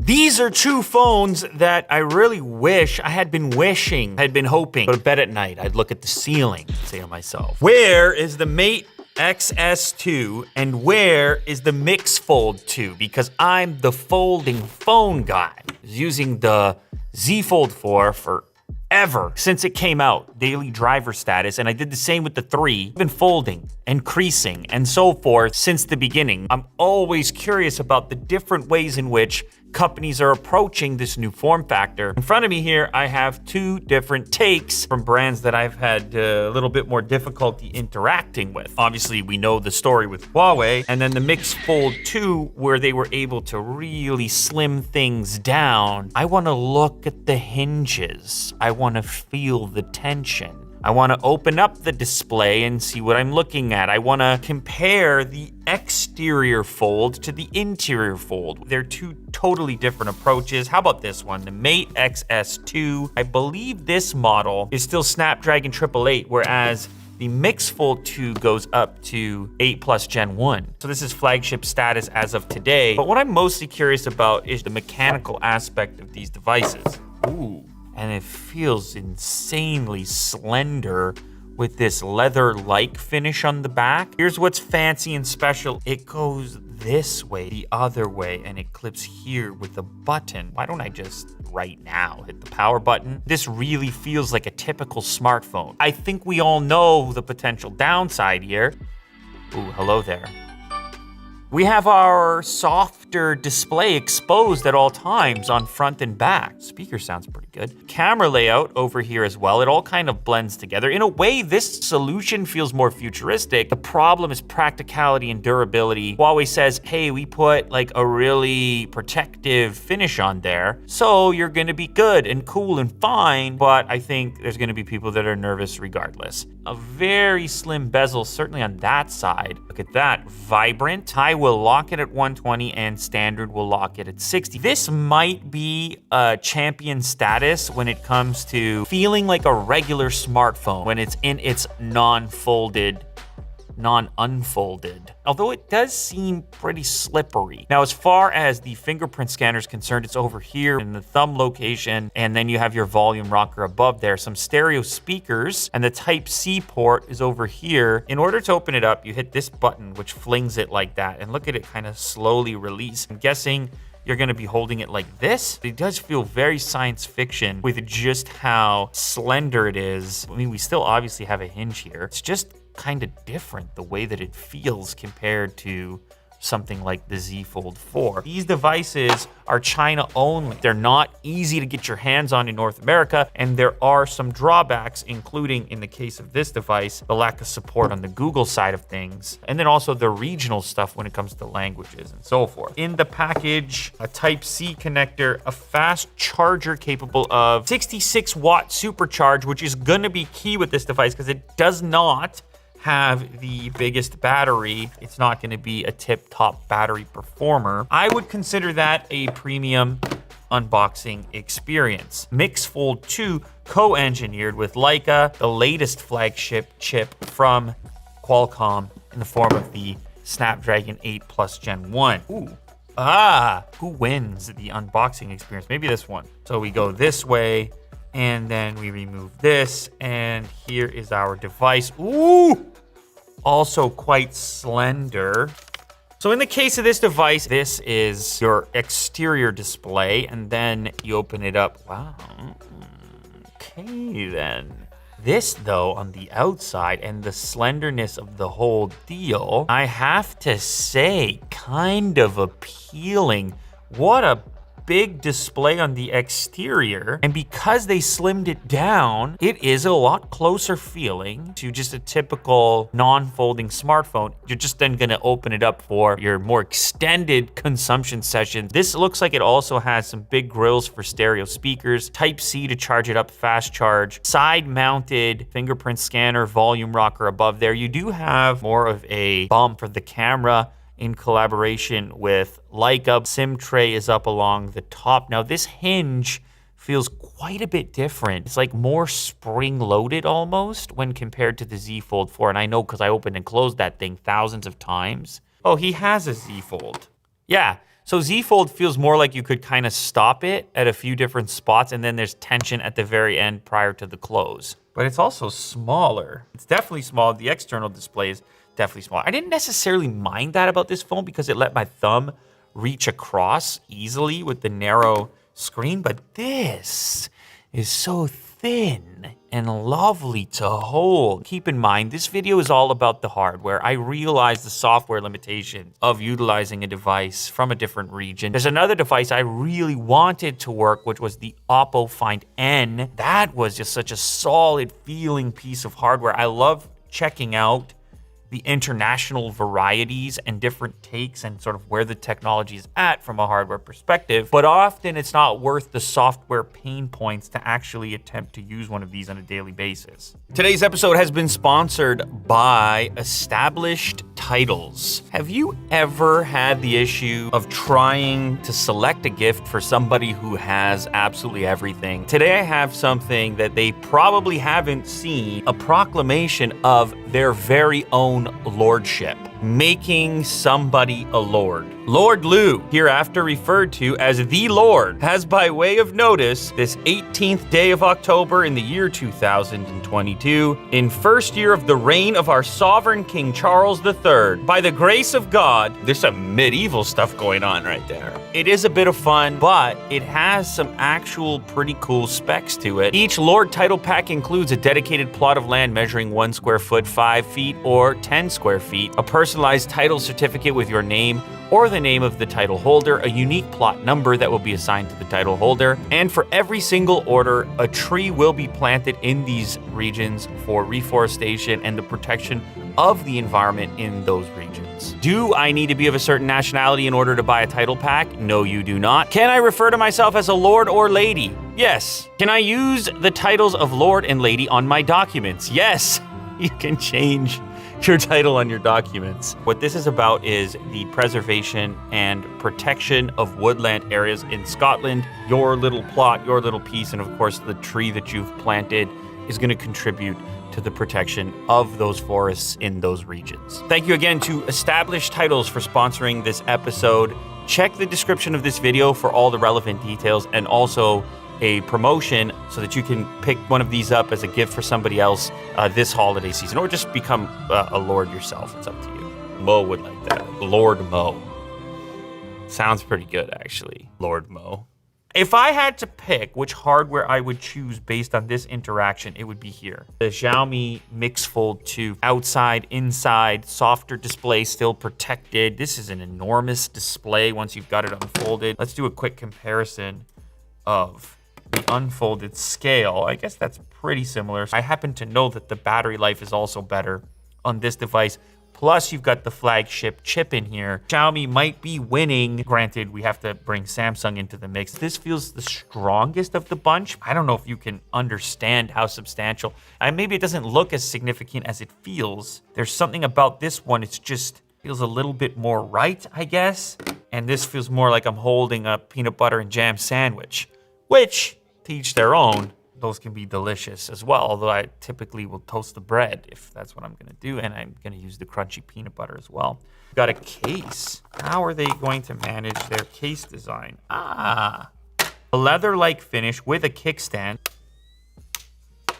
These are two phones that I really wish I had been hoping. Go to bed at night, I'd look at the ceiling and say to myself, where is the Mate XS2 and where is the Mix Fold 2? Because I'm the folding phone guy. I was using the Z Fold 4 forever since it came out, daily driver status, and I did the same with the 3. I've been folding and creasing and so forth since the beginning. I'm always curious about the different ways in which companies are approaching this new form factor. In front of me here, I have two different takes from brands that I've had a little bit more difficulty interacting with. Obviously, we know the story with Huawei, and then the Mix Fold 2, where they were able to really slim things down. I want to look at the hinges. I want to feel the tension. I want to open up the display and see what I'm looking at. I want to compare the exterior fold to the interior fold. They're two totally different approaches. How about this one? The Mate XS2. I believe this model is still Snapdragon 888, whereas the Mix Fold 2 goes up to 8 Plus Gen 1. So this is flagship status as of today. But what I'm mostly curious about is the mechanical aspect of these devices. Ooh. And it feels insanely slender with this leather-like finish on the back. Here's what's fancy and special. It goes this way, the other way, and it clips here with a button. Why don't I just, right now, hit the power button? This really feels like a typical smartphone. I think we all know the potential downside here. Ooh, hello there. We have our softer display exposed at all times on front and back. Speaker sounds pretty good. Camera layout over here as well. It all kind of blends together. In a way, this solution feels more futuristic. The problem is practicality and durability. Huawei says, hey, we put like a really protective finish on there, so you're gonna be good and cool and fine, but I think there's gonna be people that are nervous regardless. A very slim bezel, certainly on that side. Look at that, vibrant. High will lock it at 120 and standard will lock it at 60. This might be a champion status when it comes to feeling like a regular smartphone when it's in its non-unfolded, although it does seem pretty slippery. Now, as far as the fingerprint scanner is concerned, it's over here in the thumb location, and then you have your volume rocker above there, some stereo speakers, and the Type-C port is over here. In order to open it up, you hit this button, which flings it like that, and look at it kind of slowly release. I'm guessing you're gonna be holding it like this. It does feel very science fiction with just how slender it is. I mean, we still obviously have a hinge here. It's just kind of different the way that it feels compared to something like the Z Fold 4. These devices are China only. They're not easy to get your hands on in North America, and there are some drawbacks, including in the case of this device, the lack of support on the Google side of things, and then also the regional stuff when it comes to languages and so forth. In the package, a Type-C connector, a fast charger capable of 66 watt supercharge, which is gonna be key with this device because it does not have the biggest battery. It's not gonna be a tip-top battery performer. I would consider that a premium unboxing experience. Mix Fold 2 co-engineered with Leica, the latest flagship chip from Qualcomm in the form of the Snapdragon 8 Plus Gen 1. Ooh. Who wins the unboxing experience? Maybe this one. So we go this way, and then we remove this, and here is our device. Ooh! Also quite slender. So in the case of this device, this is your exterior display, and then you open it up. Wow. Okay, then. This, though, on the outside and the slenderness of the whole deal, I have to say, kind of appealing. What a big display on the exterior, and because they slimmed it down, it is a lot closer feeling to just a typical non-folding smartphone. You're just then gonna open it up for your more extended consumption session. This looks like it also has some big grills for stereo speakers, Type-C to charge it up, fast charge, side-mounted fingerprint scanner, volume rocker above there. You do have more of a bump for the camera in collaboration with Leica. SIM tray is up along the top. Now this hinge feels quite a bit different. It's like more spring-loaded almost when compared to the Z Fold 4. And I know because I opened and closed that thing thousands of times. Oh, he has a Z Fold. Yeah, So Z-fold feels more like you could kind of stop it at a few different spots, and then there's tension at the very end prior to the close. But it's also smaller. It's definitely small. The external display is definitely small. I didn't necessarily mind that about this phone because it let my thumb reach across easily with the narrow screen, but this is so thin and lovely to hold. Keep in mind, this video is all about the hardware. I realize the software limitations of utilizing a device from a different region. There's another device I really wanted to work, which was the Oppo Find N. That was just such a solid feeling piece of hardware. I love checking out the international varieties and different takes and sort of where the technology is at from a hardware perspective, but often it's not worth the software pain points to actually attempt to use one of these on a daily basis. Today's episode has been sponsored by Established Titles. Have you ever had the issue of trying to select a gift for somebody who has absolutely everything? Today I have something that they probably haven't seen, a proclamation of their very own lordship, making somebody a lord. Lord Lou, hereafter referred to as the Lord, has by way of notice this 18th day of October in the year 2022, in first year of the reign of our sovereign King Charles III, by the grace of God. There's some medieval stuff going on right there. It is a bit of fun, but it has some actual pretty cool specs to it. Each Lord title pack includes a dedicated plot of land measuring 1 square foot, 5 feet, or 10 square feet, a personalized title certificate with your name or the name of the title holder, a unique plot number that will be assigned to the title holder, and for every single order, a tree will be planted in these regions for reforestation and the protection of the environment in those regions. Do I need to be of a certain nationality in order to buy a title pack? No, you do not. Can I refer to myself as a lord or lady? Yes. Can I use the titles of lord and lady on my documents? Yes. You can change your title on your documents. What this is about is the preservation and protection of woodland areas in Scotland. Your little plot, your little piece, and of course the tree that you've planted is going to contribute to the protection of those forests in those regions. Thank you again to Established Titles for sponsoring this episode. Check the description of this video for all the relevant details and also a promotion so that you can pick one of these up as a gift for somebody else this holiday season, or just become a lord yourself. It's up to you. Mo would like that. Lord Mo. Sounds pretty good, actually. Lord Mo. If I had to pick which hardware I would choose based on this interaction, it would be here. The Xiaomi Mix Fold 2. Outside, inside, softer display, still protected. This is an enormous display once you've got it unfolded. Let's do a quick comparison of the unfolded scale. I guess that's pretty similar. I happen to know that the battery life is also better on this device. Plus, you've got the flagship chip in here. Xiaomi might be winning. Granted, we have to bring Samsung into the mix. This feels the strongest of the bunch. I don't know if you can understand how substantial. Maybe it doesn't look as significant as it feels. There's something about this one. It's just feels a little bit more right, I guess. And this feels more like I'm holding a peanut butter and jam sandwich, which, to each their own, those can be delicious as well, although I typically will toast the bread if that's what I'm gonna do, and I'm gonna use the crunchy peanut butter as well. Got a case. How are they going to manage their case design? A leather-like finish with a kickstand.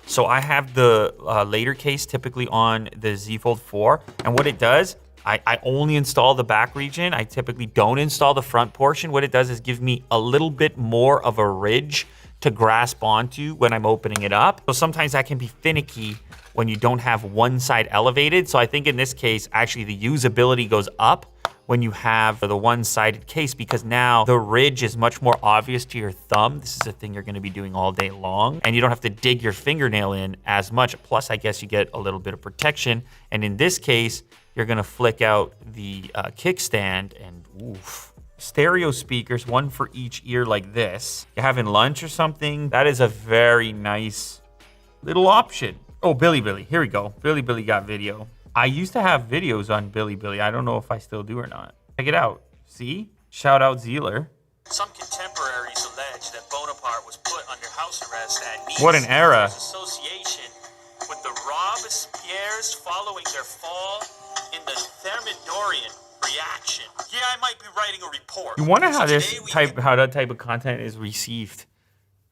So I have the later case typically on the Z Fold 4, and what it does, I only install the back region. I typically don't install the front portion. What it does is give me a little bit more of a ridge to grasp onto when I'm opening it up. So sometimes that can be finicky when you don't have one side elevated. So I think in this case, actually the usability goes up when you have the one-sided case, because now the ridge is much more obvious to your thumb. This is a thing you're gonna be doing all day long, and you don't have to dig your fingernail in as much. Plus, I guess you get a little bit of protection. And in this case, you're gonna flick out the kickstand and oof. Stereo speakers, one for each ear like this. You're having lunch or something, that is a very nice little option. Oh, Bilibili, here we go. Bilibili got video. I used to have videos on Bilibili. I don't know if I still do or not. Check it out. See? Shout out Zealer. Some contemporaries allege that Bonaparte was put under house arrest at Nice. What an era. Association with the Robespierres following their fall in the Thermidorian reaction. Yeah, I might be writing a report. You wonder how that type of content is received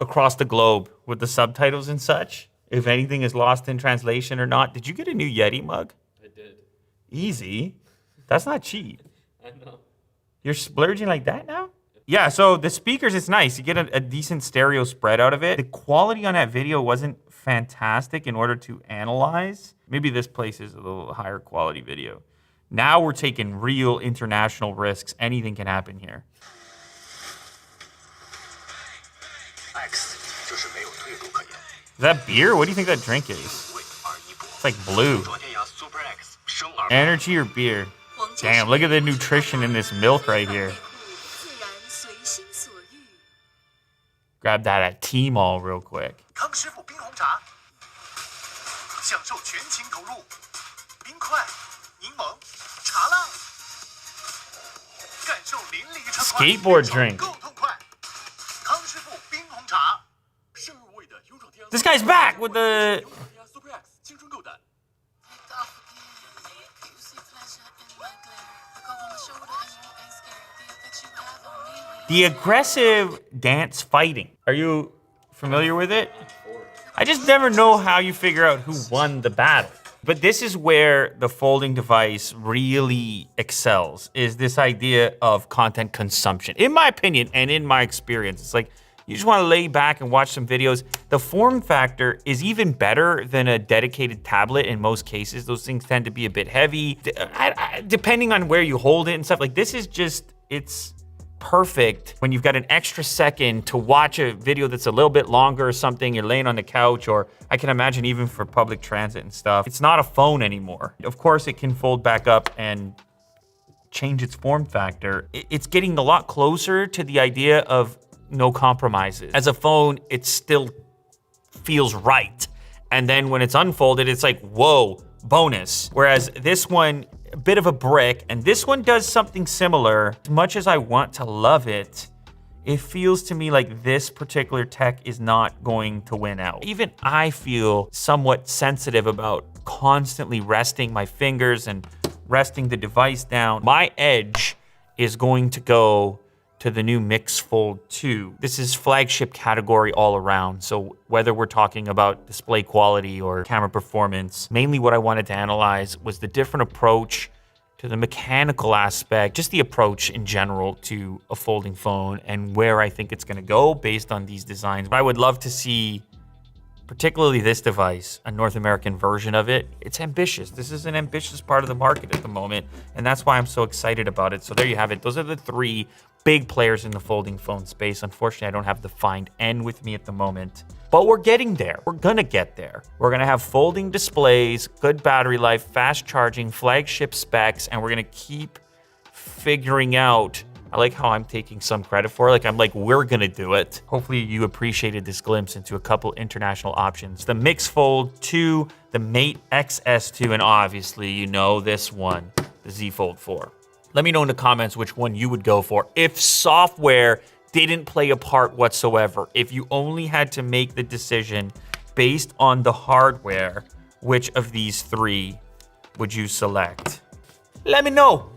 across the globe with the subtitles and such. If anything is lost in translation or not. Did you get a new Yeti mug? I did. Easy. That's not cheap. I know. You're splurging like that now? Yeah, so the speakers, it's nice. You get a decent stereo spread out of it. The quality on that video wasn't fantastic in order to analyze. Maybe this place is a little higher quality video. Now we're taking real international risks. Anything can happen here. Is that beer? What do you think that drink is? It's like blue. Energy or beer? Damn, look at the nutrition in this milk right here. Grab that at T-Mall real quick. Skateboard drink. This guy's back with the... The aggressive dance fighting. Are you familiar with it? I just never know how you figure out who won the battle. But this is where the folding device really excels, is this idea of content consumption. In my opinion, and in my experience, it's like, you just wanna lay back and watch some videos. The form factor is even better than a dedicated tablet in most cases. Those things tend to be a bit heavy. Depending on where you hold it and stuff, like this is just, it's perfect when you've got an extra second to watch a video that's a little bit longer or something, you're laying on the couch, or I can imagine even for public transit and stuff. It's not a phone anymore. Of course, it can fold back up and change its form factor. It's getting a lot closer to the idea of no compromises. As a phone, it still feels right. And then when it's unfolded, it's like, whoa, bonus. Whereas this one, a bit of a brick, and this one does something similar. As much as I want to love it, it feels to me like this particular tech is not going to win out. Even I feel somewhat sensitive about constantly resting my fingers and resting the device down. My edge is going to go to the new Mix Fold 2. This is flagship category all around. So whether we're talking about display quality or camera performance, mainly what I wanted to analyze was the different approach to the mechanical aspect, just the approach in general to a folding phone and where I think it's gonna go based on these designs. I would love to see, particularly this device, a North American version of it. It's ambitious. This is an ambitious part of the market at the moment, and that's why I'm so excited about it. So there you have it. Those are the three big players in the folding phone space. Unfortunately, I don't have the Find N with me at the moment, but we're getting there. We're gonna get there. We're gonna have folding displays, good battery life, fast charging, flagship specs, and we're gonna keep figuring out, I like how I'm taking some credit for it. I'm like, we're gonna do it. Hopefully you appreciated this glimpse into a couple international options. The Mix Fold 2, the Mate XS2, and obviously you know this one, the Z Fold 4. Let me know in the comments which one you would go for. If software didn't play a part whatsoever, if you only had to make the decision based on the hardware, which of these three would you select? Let me know.